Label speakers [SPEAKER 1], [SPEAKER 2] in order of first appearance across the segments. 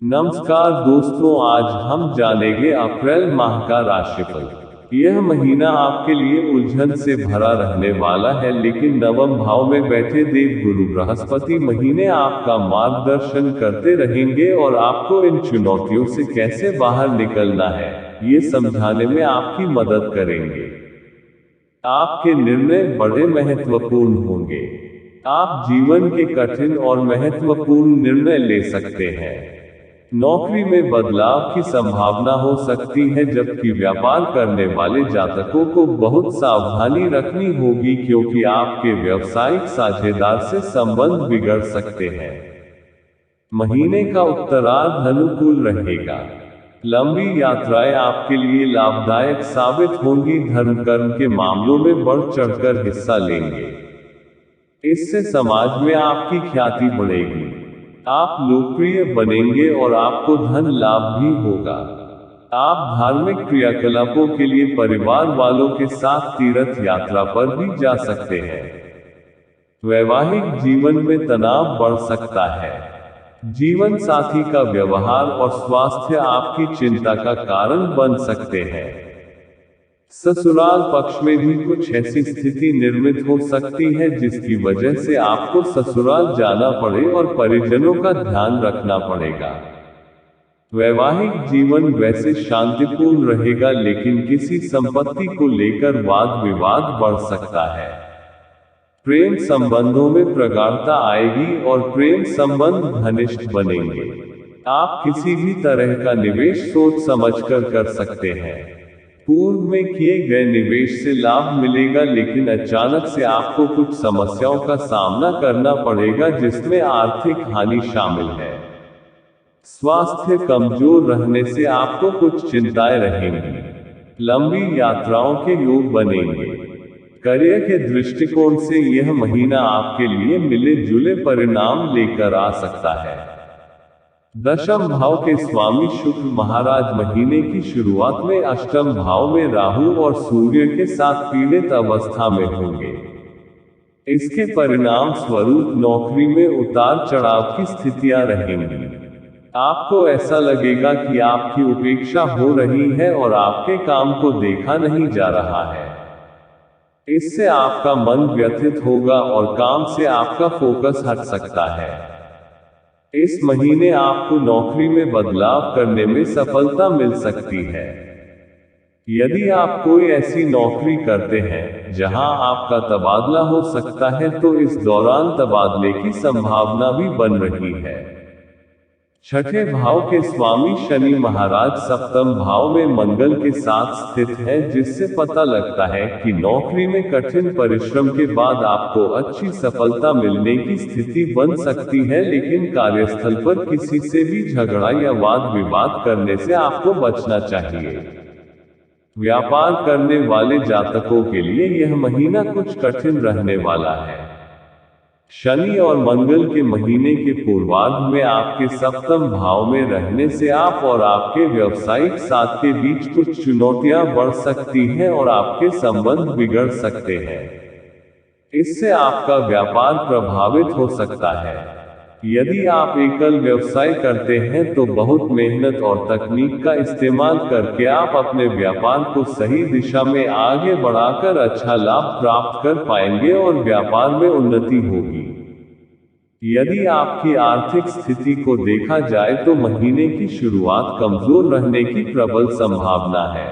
[SPEAKER 1] नमस्कार दोस्तों, आज हम जानेंगे अप्रैल माह का राशिफल। यह महीना आपके लिए उलझन से भरा रहने वाला है, लेकिन नवम भाव में बैठे देव गुरु बृहस्पति महीने आपका मार्गदर्शन करते रहेंगे और आपको इन चुनौतियों से कैसे बाहर निकलना है, ये समझाने में आपकी मदद करेंगे। आपके निर्णय बड़े महत्वपूर्ण होंगे। आप जीवन के कठिन और महत्वपूर्ण निर्णय ले सकते हैं। नौकरी में बदलाव की संभावना हो सकती है, जबकि व्यापार करने वाले जातकों को बहुत सावधानी रखनी होगी, क्योंकि आपके व्यावसायिक साझेदार से संबंध बिगड़ सकते हैं। महीने का उत्तरार्ध अनुकूल रहेगा। लंबी यात्राएं आपके लिए लाभदायक साबित होंगी। धर्म कर्म के मामलों में बढ़ चढ़कर हिस्सा लेंगे। इससे समाज में आपकी ख्याति बढ़ेगी। आप लोकप्रिय बनेंगे और आपको धन लाभ भी होगा। आप धार्मिक क्रियाकलापों के लिए परिवार वालों के साथ तीर्थ यात्रा पर भी जा सकते हैं। वैवाहिक जीवन में तनाव बढ़ सकता है। जीवन साथी का व्यवहार और स्वास्थ्य आपकी चिंता का कारण बन सकते हैं। ससुराल पक्ष में भी कुछ ऐसी स्थिति निर्मित हो सकती है जिसकी वजह से आपको ससुराल जाना पड़े और परिजनों का ध्यान रखना पड़ेगा। वैवाहिक जीवन वैसे शांतिपूर्ण रहेगा, लेकिन किसी संपत्ति को लेकर वाद विवाद बढ़ सकता है। प्रेम संबंधों में प्रगाढ़ता आएगी और प्रेम संबंध घनिष्ठ बनेंगे। आप किसी भी तरह का निवेश सोच समझकर कर सकते हैं। पूर्व में किए गए निवेश से लाभ मिलेगा, लेकिन अचानक से आपको कुछ समस्याओं का सामना करना पड़ेगा, जिसमें आर्थिक हानि शामिल है। स्वास्थ्य कमजोर रहने से आपको कुछ चिंताएं रहेंगी। लंबी यात्राओं के योग बनेंगे। करियर के दृष्टिकोण से यह महीना आपके लिए मिले जुले परिणाम लेकर आ सकता है। दशम भाव के स्वामी शुक्र महाराज महीने की शुरुआत में अष्टम भाव में राहु और सूर्य के साथ पीड़ित अवस्था में होंगे। इसके परिणाम स्वरूप नौकरी में उतार चढ़ाव की स्थितियां रहेंगी। आपको ऐसा लगेगा कि आपकी उपेक्षा हो रही है और आपके काम को देखा नहीं जा रहा है। इससे आपका मन व्यथित होगा और काम से आपका फोकस हट सकता है। इस महीने आपको नौकरी में बदलाव करने में सफलता मिल सकती है। यदि आप कोई ऐसी नौकरी करते हैं जहां आपका तबादला हो सकता है, तो इस दौरान तबादले की संभावना भी बन रही है। छठे भाव के स्वामी शनि महाराज सप्तम भाव में मंगल के साथ स्थित है, जिससे पता लगता है कि नौकरी में कठिन परिश्रम के बाद आपको अच्छी सफलता मिलने की स्थिति बन सकती है, लेकिन कार्यस्थल पर किसी से भी झगड़ा या वाद विवाद करने से आपको बचना चाहिए। व्यापार करने वाले जातकों के लिए यह महीना कुछ कठिन रहने वाला है। शनि और मंगल के महीने के पूर्वार्ध में आपके सप्तम भाव में रहने से आप और आपके व्यावसायिक साथ के बीच कुछ चुनौतियां बढ़ सकती हैं और आपके संबंध बिगड़ सकते हैं। इससे आपका व्यापार प्रभावित हो सकता है। यदि आप एकल व्यवसाय करते हैं तो बहुत मेहनत और तकनीक का इस्तेमाल करके आप अपने व्यापार को सही दिशा में आगे बढ़ाकर अच्छा लाभ प्राप्त कर पाएंगे और व्यापार में उन्नति होगी। यदि आपकी आर्थिक स्थिति को देखा जाए तो महीने की शुरुआत कमजोर रहने की प्रबल संभावना है।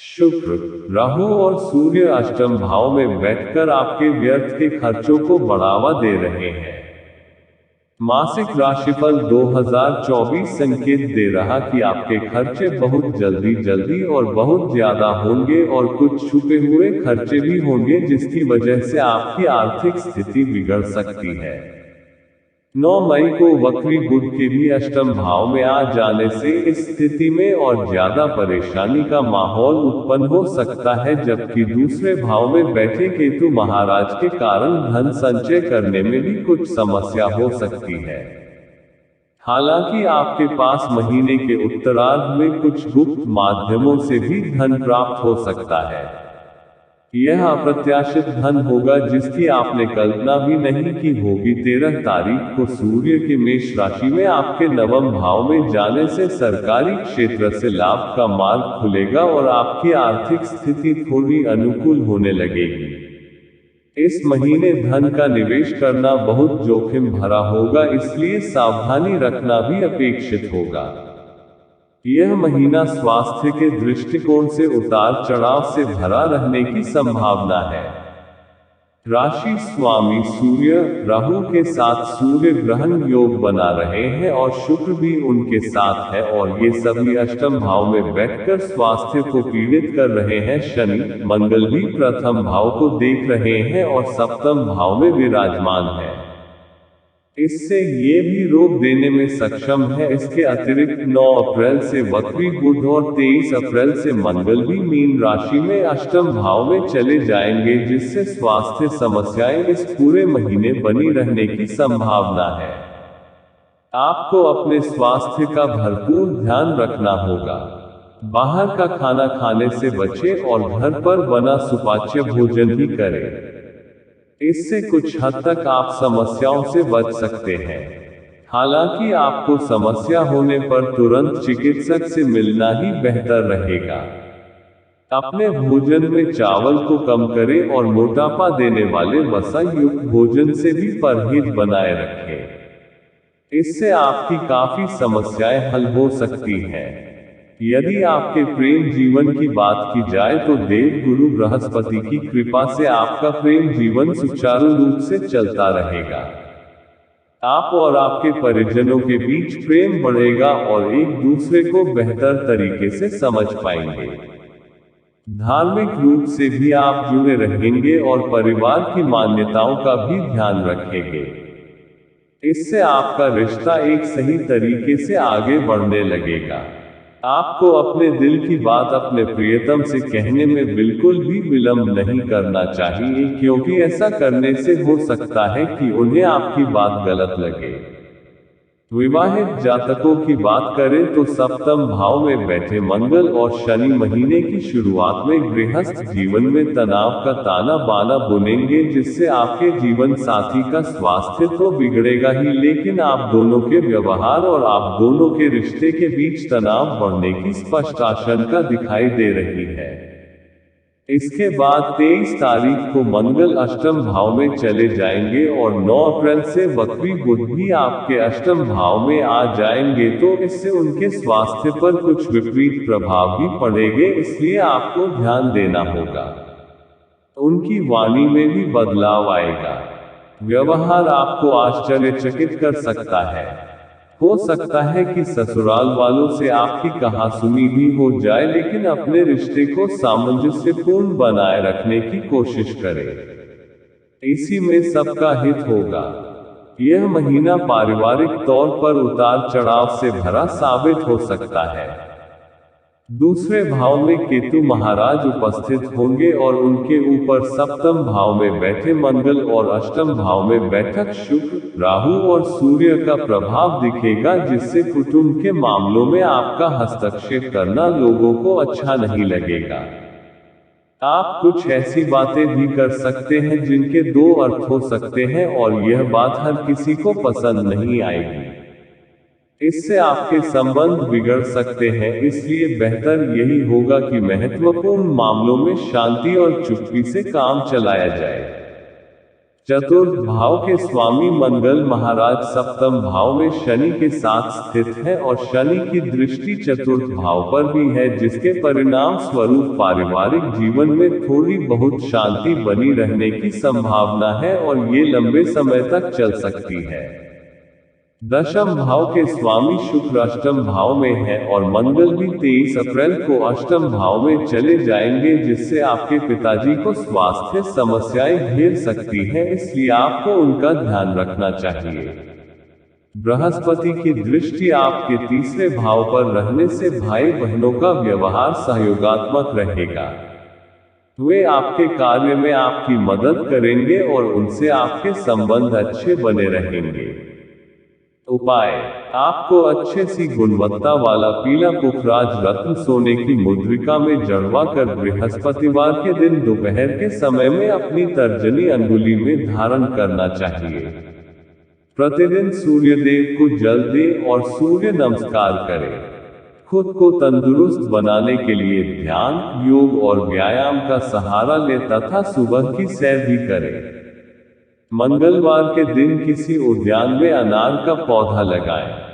[SPEAKER 1] शुक्र, राहु और सूर्य अष्टम भाव में बैठकर आपके व्यर्थ के खर्चों को बढ़ावा दे रहे हैं। मासिक राशिफल 2024 संकेत दे रहा कि आपके खर्चे बहुत जल्दी और बहुत ज्यादा होंगे और कुछ छुपे हुए खर्चे भी होंगे, जिसकी वजह से आपकी आर्थिक स्थिति बिगड़ सकती है। 9 मई को वक्री बुध के भी अष्टम भाव में आ जाने से इस स्थिति में और ज्यादा परेशानी का माहौल उत्पन्न हो सकता है, जबकि दूसरे भाव में बैठे केतु महाराज के कारण धन संचय करने में भी कुछ समस्या हो सकती है। हालांकि आपके पास महीने के उत्तरार्ध में कुछ गुप्त माध्यमों से भी धन प्राप्त हो सकता है। यह अप्रत्याशित धन होगा जिसकी आपने कल्पना भी नहीं की होगी। 13 तारीख को सूर्य के मेष राशि में आपके नवम भाव में जाने से सरकारी क्षेत्र से लाभ का मार्ग खुलेगा और आपकी आर्थिक स्थिति थोड़ी अनुकूल होने लगेगी। इस महीने धन का निवेश करना बहुत जोखिम भरा होगा, इसलिए सावधानी रखना भी अपेक्षित होगा। यह महीना स्वास्थ्य के दृष्टिकोण से उतार चढ़ाव से भरा रहने की संभावना है। राशि स्वामी सूर्य राहु के साथ सूर्य ग्रहण योग बना रहे हैं और शुक्र भी उनके साथ है और ये सभी अष्टम भाव में बैठकर स्वास्थ्य को पीड़ित कर रहे हैं। शनि मंगल भी प्रथम भाव को देख रहे हैं और सप्तम भाव में विराजमान है, इससे ये भी रोक देने में सक्षम है। इसके अतिरिक्त 9 अप्रैल से वक्री बुध और 23 अप्रैल से मंगल भी मीन राशि में अष्टम भाव में चले जाएंगे, जिससे स्वास्थ्य समस्याएं इस पूरे महीने बनी रहने की संभावना है। आपको अपने स्वास्थ्य का भरपूर ध्यान रखना होगा। बाहर का खाना खाने से बचें और घर पर बना सुपाच्य भोजन ही करें। इससे कुछ हद तक आप समस्याओं से बच सकते हैं। हालांकि आपको समस्या होने पर तुरंत चिकित्सक से मिलना ही बेहतर रहेगा। अपने भोजन में चावल को कम करें और मोटापा देने वाले वसा युक्त भोजन से भी परहेज बनाए रखें। इससे आपकी काफी समस्याएं हल हो सकती हैं। यदि आपके प्रेम जीवन की बात की जाए तो देव गुरु बृहस्पति की कृपा से आपका प्रेम जीवन सुचारू रूप से चलता रहेगा। आप और आपके परिजनों के बीच प्रेम बढ़ेगा और एक दूसरे को बेहतर तरीके से समझ पाएंगे। धार्मिक रूप से भी आप जुड़े रहेंगे और परिवार की मान्यताओं का भी ध्यान रखेंगे। इससे आपका रिश्ता एक सही तरीके से आगे बढ़ने लगेगा। आपको अपने दिल की बात अपने प्रियतम से कहने में बिल्कुल भी विलंब नहीं करना चाहिए, क्योंकि ऐसा करने से हो सकता है कि उन्हें आपकी बात गलत लगे। विवाहित जातकों की बात करें तो सप्तम भाव में बैठे मंगल और शनि महीने की शुरुआत में गृहस्थ जीवन में तनाव का ताना बाना बुनेंगे, जिससे आपके जीवन साथी का स्वास्थ्य तो बिगड़ेगा ही, लेकिन आप दोनों के व्यवहार और आप दोनों के रिश्ते के बीच तनाव बढ़ने की स्पष्ट आशंका दिखाई दे रही है। इसके बाद 23 तारीख को मंगल अष्टम भाव में चले जाएंगे और 9 अप्रैल से वक्री बुध भी आपके अष्टम भाव में आ जाएंगे, तो इससे उनके स्वास्थ्य पर कुछ विपरीत प्रभाव भी पड़ेंगे, इसलिए आपको ध्यान देना होगा। उनकी वाणी में भी बदलाव आएगा। व्यवहार आपको आश्चर्यचकित कर सकता है। हो सकता है कि ससुराल वालों से आपकी कहासुनी भी हो जाए, लेकिन अपने रिश्ते को सामंजस्यपूर्ण बनाए रखने की कोशिश करें। इसी में सबका हित होगा। यह महीना पारिवारिक तौर पर उतार चढ़ाव से भरा साबित हो सकता है। दूसरे भाव में केतु महाराज उपस्थित होंगे और उनके ऊपर सप्तम भाव में बैठे मंगल और अष्टम भाव में बैठक शुक्र, राहु और सूर्य का प्रभाव दिखेगा, जिससे कुटुंब के मामलों में आपका हस्तक्षेप करना लोगों को अच्छा नहीं लगेगा। आप कुछ ऐसी बातें भी कर सकते हैं जिनके 2 अर्थ हो सकते हैं और यह बात हर किसी को पसंद नहीं आएगी। इससे आपके संबंध बिगड़ सकते हैं, इसलिए बेहतर यही होगा कि महत्वपूर्ण मामलों में शांति और चुप्पी से काम चलाया जाए। चतुर्थ भाव के स्वामी मंगल महाराज सप्तम भाव में शनि के साथ स्थित है और शनि की दृष्टि चतुर्थ भाव पर भी है, जिसके परिणाम स्वरूप पारिवारिक जीवन में थोड़ी बहुत शांति बनी रहने की संभावना है और ये लंबे समय तक चल सकती है। दशम भाव के स्वामी शुक्र अष्टम भाव में है और मंगल भी 23 अप्रैल को अष्टम भाव में चले जाएंगे, जिससे आपके पिताजी को स्वास्थ्य समस्याएं घेर सकती हैं, इसलिए आपको उनका ध्यान रखना चाहिए। बृहस्पति की दृष्टि आपके तीसरे भाव पर रहने से भाई बहनों का व्यवहार सहयोगात्मक रहेगा। वे आपके कार्य में आपकी मदद करेंगे और उनसे आपके संबंध अच्छे बने रहेंगे। उपाय: आपको अच्छे सी गुणवत्ता वाला पीला पुखराज रत्न सोने की मुद्रिका में जड़वा कर बृहस्पतिवार के दिन दोपहर के समय में अपनी तर्जनी अंगुली में धारण करना चाहिए। प्रतिदिन सूर्यदेव को जल दें और सूर्य नमस्कार करें। खुद को तंदुरुस्त बनाने के लिए ध्यान, योग और व्यायाम का सहारा लें तथा सुबह की सैर भी करें। मंगलवार के दिन किसी उद्यान में अनार का पौधा लगाएं।